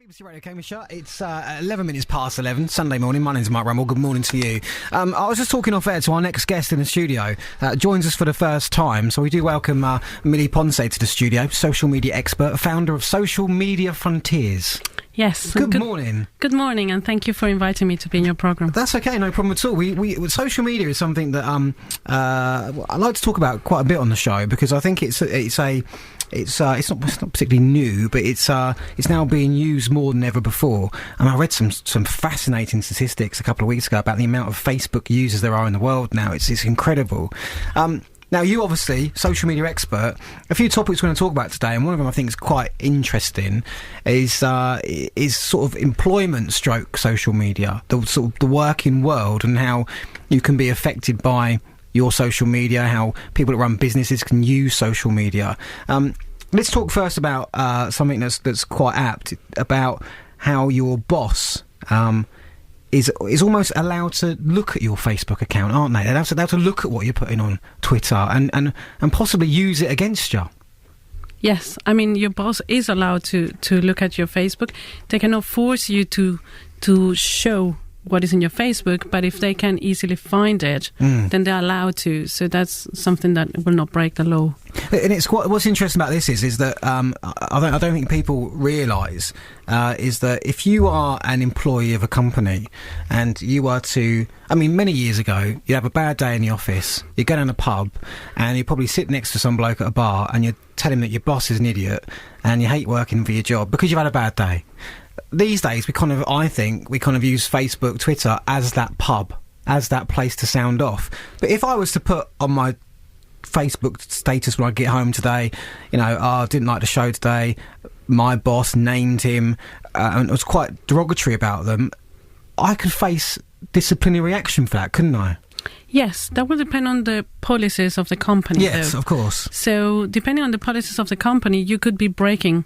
BBC Radio Cambridgeshire. It's 11 minutes past 11, Sunday morning. My name's Mike Rumble. Good morning to you. I was just talking off air to our next guest in the studio. Joins us for the first time. So we do welcome Mili Ponce to the studio, social media expert, founder of Social Media Frontiers. Yes. Good morning. Good morning, and thank you for inviting me to be in your programme. That's okay, no problem at all. We social media is something that I like to talk about quite a bit on the show because I think it's not particularly new, but it's now being used more than ever before. And I read some fascinating statistics a couple of weeks ago about the amount of Facebook users there are in the world now. It's incredible. Now, you obviously, social media expert, a few topics we're going to talk about today, and one of them I think is quite interesting, is sort of employment stroke social media, the working world, and how you can be affected by your social media, how people that run businesses can use social media. Let's talk first about something that's quite apt, about how your boss is almost allowed to look at your Facebook account, aren't they? They're allowed to look at what you're putting on Twitter and possibly use it against you. Yes, I mean, your boss is allowed to look at your Facebook. They cannot force you to show what is in your Facebook, but if they can easily find it, then they're allowed to. So that's something that will not break the law. And what's interesting about this is that I don't think people realise is that if you are an employee of a company and you are to, I mean, many years ago, you have a bad day in the office, you go down a pub and you probably sit next to some bloke at a bar and you tell him that your boss is an idiot and you hate working for your job because you've had a bad day. These days, I think we use Facebook, Twitter as that pub, as that place to sound off. But if I was to put on my Facebook status when I get home today, I didn't like the show today, my boss named him, and it was quite derogatory about them, I could face disciplinary action for that, couldn't I? Yes, that will depend on the policies of the company. Yes, though. Of course. So, depending on the policies of the company, you could be breaking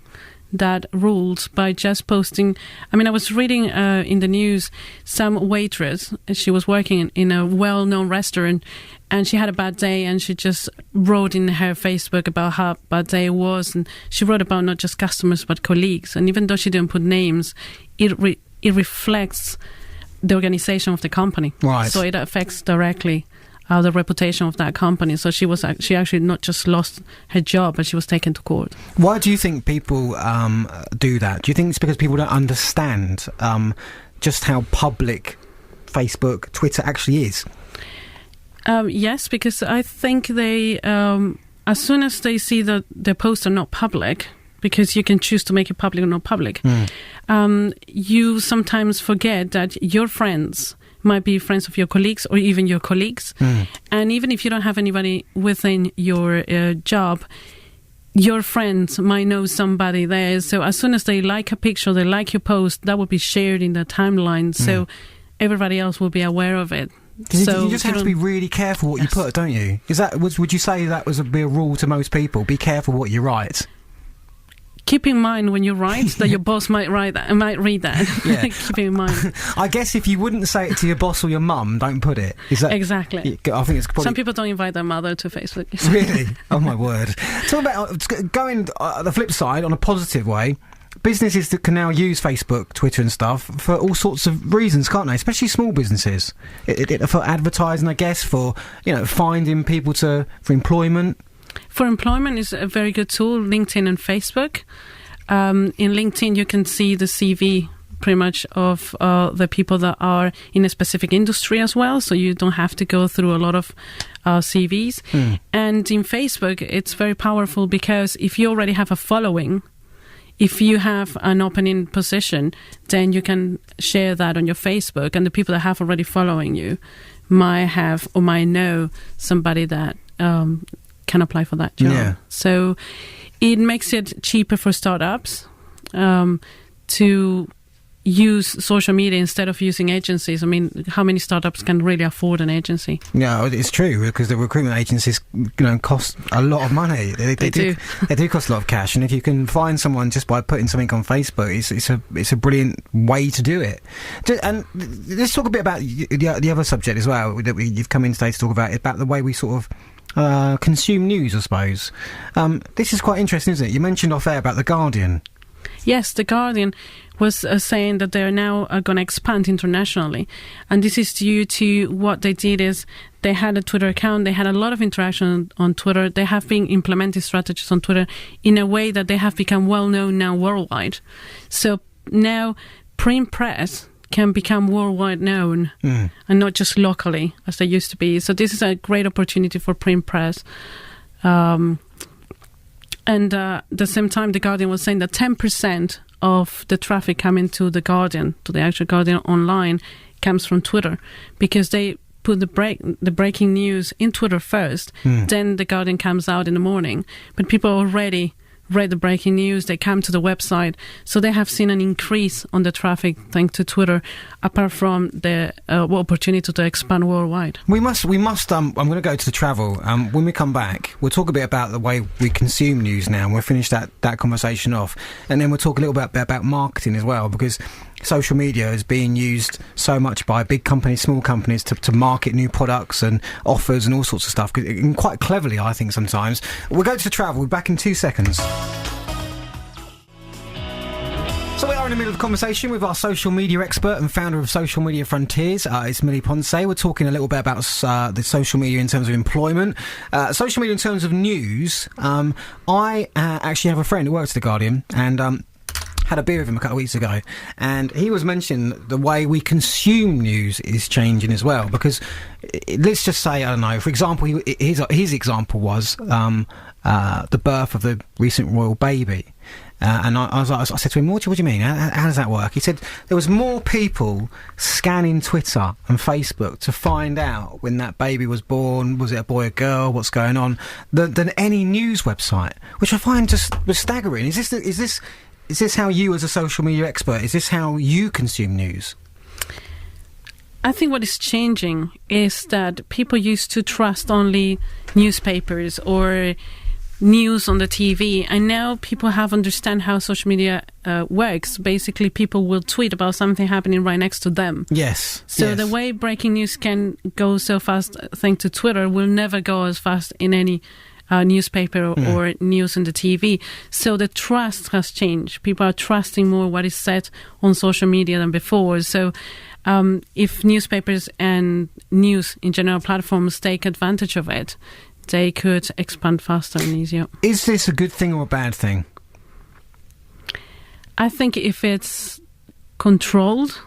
that rules by just posting. I mean, I was reading in the news some waitress, she was working in a well-known restaurant and she had a bad day and she just wrote in her Facebook about how bad day it was, and she wrote about not just customers but colleagues, and even though she didn't put names, it reflects the organization of the company, right? So it affects directly the reputation of that company. So she actually not just lost her job, but she was taken to court. Why do you think people do that? Do you think it's because people don't understand just how public Facebook, Twitter actually is? Yes, because I think they, as soon as they see that their posts are not public, because you can choose to make it public or not public, you sometimes forget that your friends might be friends of your colleagues or even your colleagues. And even if you don't have anybody within your job, your friends might know somebody there. So as soon as they like a picture, they like your post, that will be shared in the timeline. So everybody else will be aware of it. So you just have to be really careful what you put, don't you? Would you say that be a rule to most people? Be careful what you write. Keep in mind when you write that your boss might read that. Yeah. Keep in mind. I guess if you wouldn't say it to your boss or your mum, don't put it. Is that exactly? I think it's probably... Some people don't invite their mother to Facebook. Really? Oh my word! Talk about going the flip side on a positive way. Businesses that can now use Facebook, Twitter and stuff for all sorts of reasons, can't they? Especially small businesses. For advertising, I guess, for finding people for employment. For employment is a very good tool, LinkedIn and Facebook. In LinkedIn, you can see the CV pretty much of the people that are in a specific industry as well, so you don't have to go through a lot of CVs. And in Facebook, it's very powerful because if you already have a following, if you have an opening position, then you can share that on your Facebook, and the people that have already following you might have or might know somebody that can apply for that job. Yeah. So it makes it cheaper for startups to use social media instead of using agencies. I mean, how many startups can really afford an agency? Yeah, it's true, because the recruitment agencies, cost a lot of money. They do. They do cost a lot of cash, and if you can find someone just by putting something on Facebook, it's a brilliant way to do it. And let's talk a bit about the other subject as well that you've come in today to talk about the way we sort of consume news, I suppose. This is quite interesting, isn't it? You mentioned off air about The Guardian. Yes, The Guardian was saying that they're now going to expand internationally. And this is due to what they did is they had a Twitter account. They had a lot of interaction on Twitter. They have been implementing strategies on Twitter in a way that they have become well known now worldwide. So now print press can become worldwide known and not just locally as they used to be. So this is a great opportunity for print press. And at the same time, The Guardian was saying that 10% of the traffic coming to The Guardian, to the actual Guardian online, comes from Twitter, because they put the breaking news in Twitter first, then The Guardian comes out in the morning. But people already read the breaking news, they come to the website, so they have seen an increase on the traffic thanks to Twitter, apart from the opportunity to expand worldwide. We must. I'm going to go to the travel. When we come back, we'll talk a bit about the way we consume news now, and we'll finish that conversation off, and then we'll talk a little bit about marketing as well, because social media is being used so much by big companies, small companies to market new products and offers and all sorts of stuff, and quite cleverly, I think, sometimes. We'll go to the travel. We'll be back in 2 seconds. So we are in the middle of the conversation with our social media expert and founder of Social Media Frontiers. It's Mili Ponce. We're talking a little bit about the social media in terms of employment. Social media in terms of news. I actually have a friend who works at The Guardian, and had a beer with him a couple of weeks ago, and he was mentioning the way we consume news is changing as well, because let's just say, I don't know, for example, his example was the birth of the recent royal baby. And I said to him, what do you mean? How does that work? He said there was more people scanning Twitter and Facebook to find out when that baby was born, was it a boy or girl, what's going on, than any news website, which I find just was staggering. Is this how you, as a social media expert, is this how you consume news? I think what is changing is that people used to trust only newspapers or news on the TV, and now people have understand how social media works. Basically, people will tweet about something happening right next to them. Yes. So the way breaking news can go so fast thanks to Twitter will never go as fast in any newspaper or news on the TV. So the trust has changed. People are trusting more what is said on social media than before. So if newspapers and news in general platforms take advantage of it, they could expand faster and easier. Is this a good thing or a bad thing? I think if it's controlled,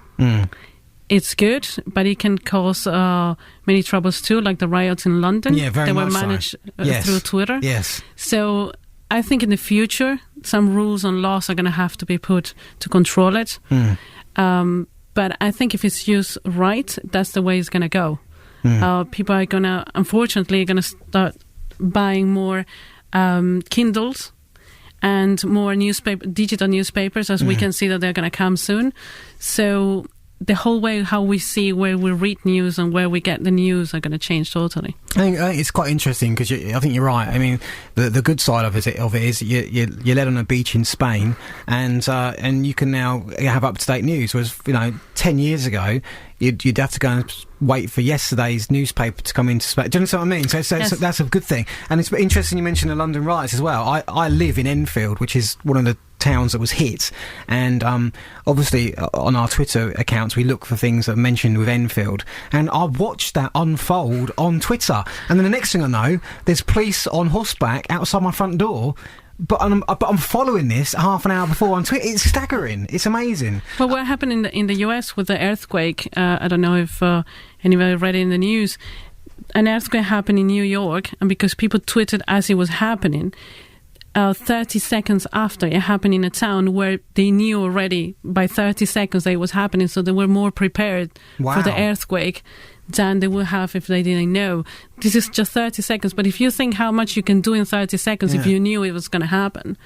it's good, but it can cause many troubles too, like the riots in London. Yeah, very much so. They were managed through Twitter. Yes. So I think in the future, some rules and laws are going to have to be put to control it. But I think if it's used right, that's the way it's going to go. People are unfortunately going to start buying more Kindles and more digital newspapers, as we can see that they're going to come soon. So the whole way how we see where we read news and where we get the news are going to change totally. I think it's quite interesting, because I think you're right. I mean, the good side of it is you're led on a beach in Spain, and you can now have up-to-date news, whereas 10 years ago you'd have to go and wait for yesterday's newspaper to come into Spain. Do you know what I mean? So yes. That's a good thing. And it's interesting you mentioned the London riots as well. I live in Enfield, which is one of the towns that was hit, and obviously on our Twitter accounts we look for things that are mentioned with Enfield, and I watched that unfold on Twitter, and then the next thing I know, there's police on horseback outside my front door. But I'm following this half an hour before on Twitter. It's staggering. It's amazing. Well, what happened in the US with the earthquake? I don't know if anybody read it in the news. An earthquake happened in New York, and because people tweeted as it was happening, 30 seconds after it happened in a town where they knew already by 30 seconds that it was happening, so they were more prepared for the earthquake than they would have if they didn't know. This is just 30 seconds, but if you think how much you can do in 30 seconds if you knew it was going to happen,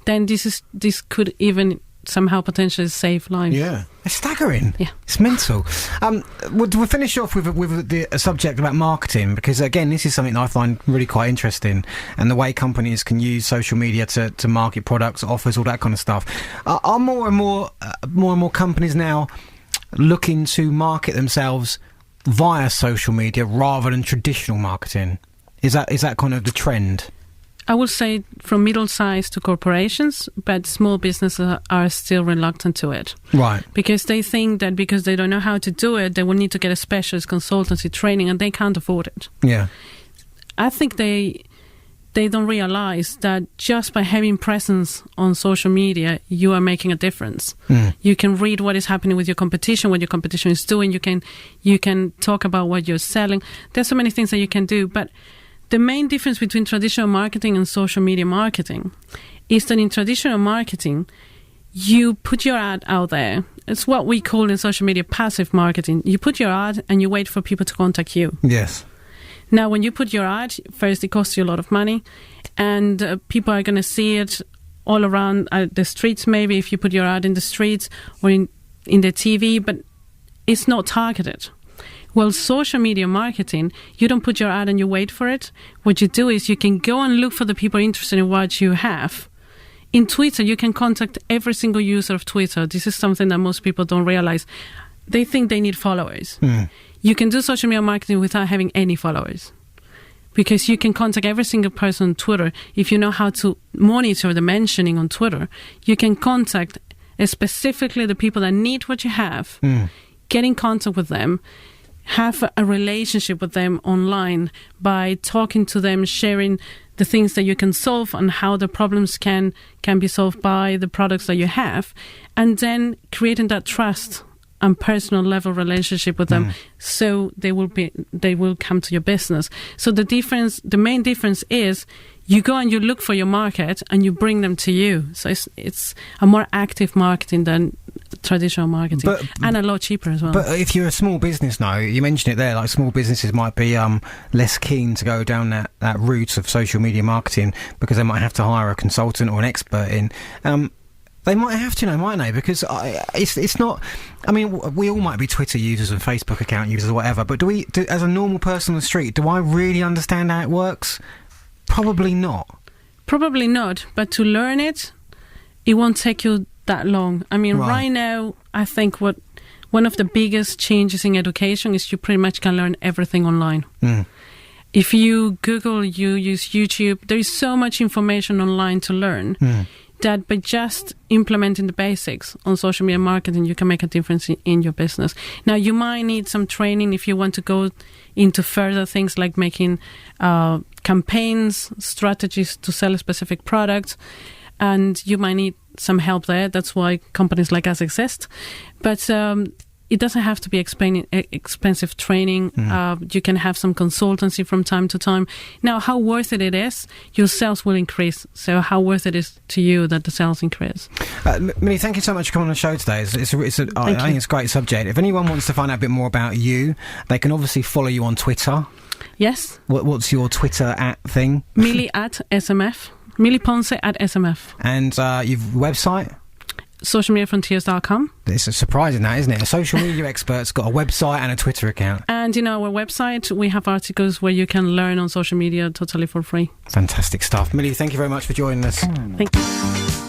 then this could even somehow potentially save lives. Yeah, it's staggering. Yeah, it's mental. We'll finish off with a subject about marketing, because again, this is something that I find really quite interesting, and the way companies can use social media to market products, offers, all that kind of stuff. Are more and more companies now looking to market themselves via social media rather than traditional marketing? Is that kind of the trend? I would say from middle-sized to corporations, but small businesses are still reluctant to it. Right. Because they think that because they don't know how to do it, they will need to get a specialist consultancy training, and they can't afford it. Yeah. I think they don't realize that just by having presence on social media, you are making a difference. You can read what is happening with your competition, what your competition is doing. You can talk about what you're selling. There's so many things that you can do, but the main difference between traditional marketing and social media marketing is that in traditional marketing, you put your ad out there. It's what we call in social media passive marketing. You put your ad and you wait for people to contact you. Yes. Now, when you put your ad, first, it costs you a lot of money, and people are going to see it all around the streets, maybe if you put your ad in the streets or in the TV, but it's not targeted. Well, social media marketing, you don't put your ad and you wait for it. What you do is you can go and look for the people interested in what you have. In Twitter, you can contact every single user of Twitter. This is something that most people don't realize. They think they need followers. You can do social media marketing without having any followers, because you can contact every single person on Twitter. If you know how to monitor the mentioning on Twitter, you can contact specifically the people that need what you have, get in contact with them, have a relationship with them online by talking to them, sharing the things that you can solve and how the problems can be solved by the products that you have, and then creating that trust and personal level relationship with them, so they will come to your business. So the main difference is you go and you look for your market and you bring them to you. So it's a more active marketing than traditional marketing, and a lot cheaper as well. But if you're a small business now, you mentioned it there, like small businesses might be less keen to go down that route of social media marketing because they might have to hire a consultant or an expert in. They might have to, mightn't they? Because it's not. I mean, we all might be Twitter users and Facebook account users or whatever. But do as a normal person on the street, do I really understand how it works? Probably not. Probably not. But to learn it, it won't take you that long. I mean, right now, I think one of the biggest changes in education is you pretty much can learn everything online. If you Google, you use YouTube, there is so much information online to learn. That by just implementing the basics on social media marketing, you can make a difference in your business. Now, you might need some training if you want to go into further things like making campaigns, strategies to sell a specific product, and you might need some help there. That's why companies like us exist. But it doesn't have to be expensive training. You can have some consultancy from time to time. Now, how worth it is, your sales will increase. So how worth it is to you that the sales increase. Mili, thank you so much for coming on the show today. I think it's a great subject. If anyone wants to find out a bit more about you, they can obviously follow you on Twitter. Yes. What's your Twitter @thing? Mili @SMF. Mili Ponce @SMF. And your website? socialmediafrontiers.com. It's surprising that, isn't it? A social media expert's got a website and a Twitter account. And in our website, we have articles where you can learn on social media totally for free. Fantastic stuff. Mili, thank you very much for joining us. Thank you.